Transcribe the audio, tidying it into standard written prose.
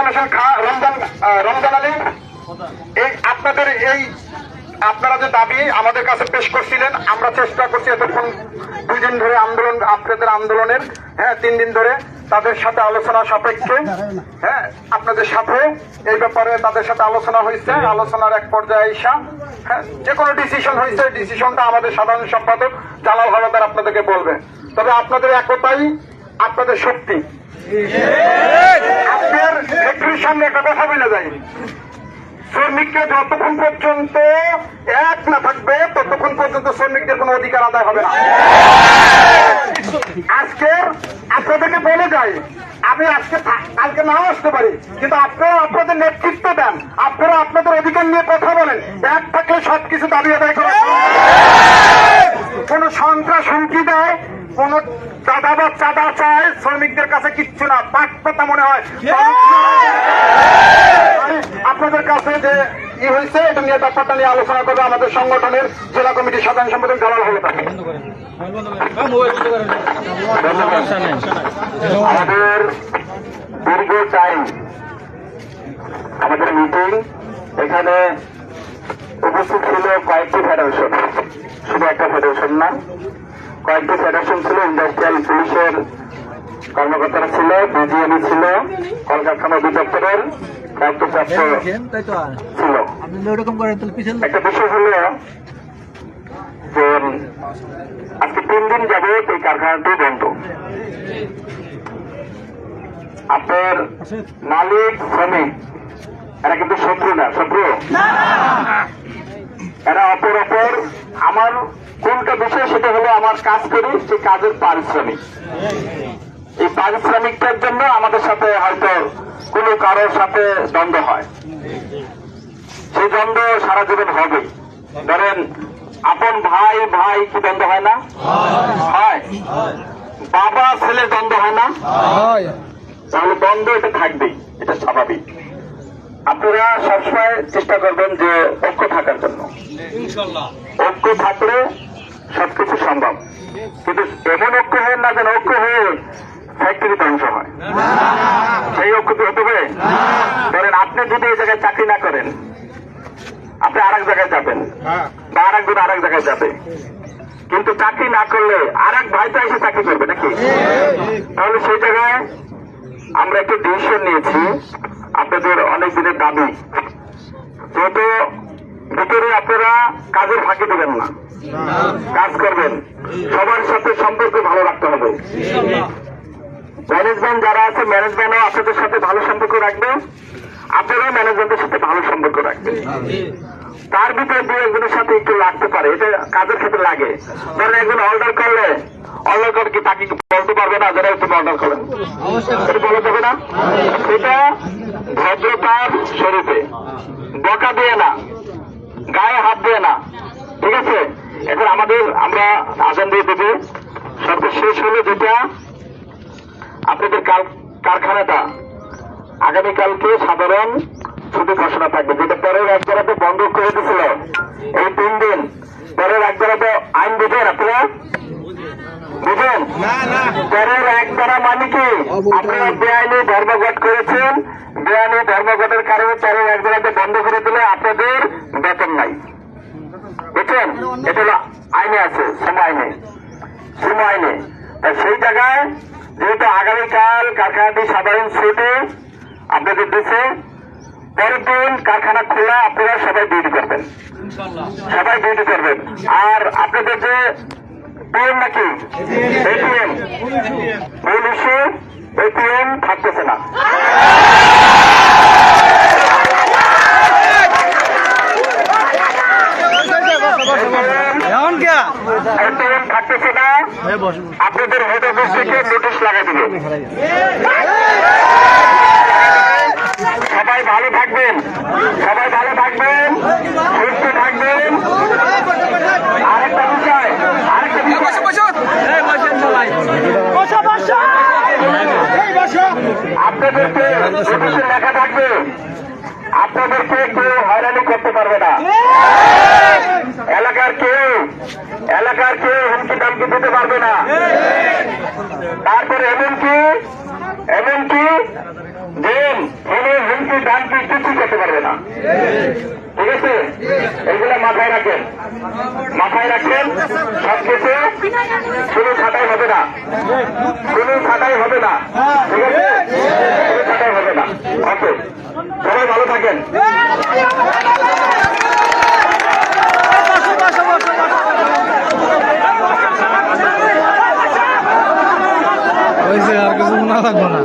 হোসেন রমজান আলী, এই আপনাদের এই আপনারা যে দাবি আমাদের কাছে পেশ করছিলেন, আমরা চেষ্টা করছি এতক্ষণ 2 দিন ধরে আন্দোলন, আপনাদের আন্দোলনের 3 দিন ধরে তাদের সাথে আলোচনা সাপেক্ষে আপনাদের সাথে এই ব্যাপারে তাদের সাথে আলোচনা হয়েছে। আলোচনার এক পর্যায়ে আইসা যে কোনো ডিসিশন হয়েছে, ডিসিশনটা আমাদের সাধারণ সম্পাদক জালাল হাওলাদার আপনাদেরকে বলবে। তবে আপনাদের একতাই আপনাদের শক্তি। আপনার ফ্যাক্টরির সামনে একটা কথা বলে যায়, শ্রমিককে যতক্ষণ পর্যন্ত এক না থাকবে ততক্ষণ পর্যন্ত শ্রমিকদের কোনো অধিকার আদায় হবে না। আজকে আপনাদেরকে বলে যাই, আমি আজকে কালকে নাও আসতে পারি, কিন্তু আপনারা আপনাদের নেতৃত্ব দেন, আপনারা আপনাদের অধিকার নিয়ে কথা বলেন। এক থাকলে সবকিছু দাবি আদায় করা, কোন সন্ত্রাস হুমকি দেয়, কোন চাঁদাবাদ চাঁদা চায়, শ্রমিকদের কাছে কিচ্ছু না, পাট পাতা মনে হয়। আপনাদের কাছে যে হয়েছে এটা নিয়ে ব্যাপারটা নিয়ে আলোচনা করবে আমাদের সংগঠনের জেলা কমিটির সাধারণ সম্পাদক জালাল হাওলাদার। আমাদের দীর্ঘ টাইম আমাদের মিটিং, এখানে উপস্থিত ছিল কয়েকটি ফেডারেশন, শুধু একটা ফেডারেশন না, কয়েকটি ফেডারেশন ছিল। ইন্ডাস্ট্রিয়াল পুলিশের কর্মকর্তারা ছিল, বিজিএমই ছিল, কলকারখানা অধিদপ্তরের দায়িত্বপ্রাপ্ত ছিল। একটা বিষয় হল যে আজকে 3 দিন যাবত এই কারখানাটি বন্ধ। আপনার মালিক শ্রমিক এরা কিন্তু শত্রু না, শত্রু এরা অপর অপর। আমার কোনটা বিষয় সেটা হলো আমার কাজ করি, সেই কাজের পারিশ্রমিক। এই পারিশ্রমিকটার জন্য আমাদের সাথে হয়তো কোনো কারোর সাথে দ্বন্দ্ব হয়, সেই দ্বন্দ্ব সারা জীবন হবে। ধরেন আপন ভাই ভাই কি দ্বন্দ্ব হয় না? হয়। বাবা ছেলে দ্বন্দ্ব হয় না? তাহলে দ্বন্দ্ব এটা থাকবেই, এটা স্বাভাবিক। আপনারা সবসময় চেষ্টা করবেন যে ঐক্য থাকার জন্য। ঐক্য থাকলে সবকিছু সম্ভব, কিন্তু এমন ঐক্য হয় না যেন ঐক্য হয়ে ফ্যাক্টরি ধ্বংস হয়। সেই ঐক্য কি হতে হবে? ধরেন আপনি যদি এই জায়গায় চাকরি না করেন, আপনি আরেক জায়গায় যাবেন, বা আরেকজন আরেক জায়গায় যাবে, কিন্তু চাকরি না করলে আরেক ভাইটা এসে চাকরি করবে নাকি? তাহলে সেই জায়গায় আমরা একটু ডিসিশন নিয়েছি, আপনাদের অনেক দিনের দাবি, যেহেতু ভিতরে আপনারা কাজের ফাঁকি দেবেন না, কাজ করবেন, সবার সাথে সম্পর্ক ভালো রাখতে হবে। ম্যানেজমেন্ট যারা আছে, ম্যানেজমেন্টও আপনাদের সাথে ভালো সম্পর্ক রাখবে, আপনারাও ম্যানেজমেন্টের সাথে ভালো সম্পর্ক রাখবেন। তার ভিতরে 2-1জনের সাথে একটু লাগতে পারে, এটা কাজের ক্ষেত্রে লাগে। ধরেন একজন অর্ডার করলে অর্ডার করে কি তাকে বলতে পারবে না যারা তুমি অর্ডার করেন, এটা বলে দেবে না? এটা ভদ্রতার স্বরূপে, বকা দিয়ে না, গায়ে হাত দিয়ে না, ঠিক আছে? এখন আমরা আজান দিয়ে দেবো, সর্বশেষ হলো যেটা আপনাদের কারখানাটা আগামীকালকে সাধারণ ছুটি ঘোষণা থাকবে, যেটা পরের 1 ধারাতে বন্ধ করে দিয়েছিল। এই 3 দিন পরের 1 ধারাতে আইন বুঝেন আপনারা? বুঝেন? পরের 1 ধারা মানে কি? আপনারা বেআইনি ধর্মঘট করেছেন, বেআইনি ধর্মঘটের কারণে পরের 1 ধারাতে বন্ধ করে দিলে আপনাদের বেতন নাই, বুঝছেন? এটা হলো আইনে আছে, শ্রম আইনে। সেই জায়গায় যেহেতু আগামীকাল কারখানাটি সাধারণ ছুটি আপনাদের দিচ্ছে, পরের দিন কারখানা খোলা, আপনারা সবাই ডিউটি করবেন, সবাই ডিউটি করবেন। আর আপনাদের যে পিএম নাকি এটিএম, মূল ইস্যু এটিএম থাকতেছে না। এটিএম থাকতেছে না, আপনাদের হেড অফিস থেকে নোটিশ লাগাই দিবে। সবাই ভালো থাকবেন, সবাই ভালো থাকবেন, সুস্থ থাকবেন। আরেকটা বিষয় আপনাদেরকে নোটিশে লেখা থাকবে, আপনাদেরকে কেউ হয়রানি করতে পারবে না, এলাকার কেউ হুমকি দামকি দিতে পারবে না। তারপরে এমনকি যে মাথায় রাখেন, মাথায় রাখেন সবকিছু কোনো ছাটাই হবে না, কোনো ছাটাই হবে না, ঠিক আছে, কোনো ছাটাই হবে না। ওকে, সবাই ভালো থাকেন। আর কিছু মনে থাকবো না।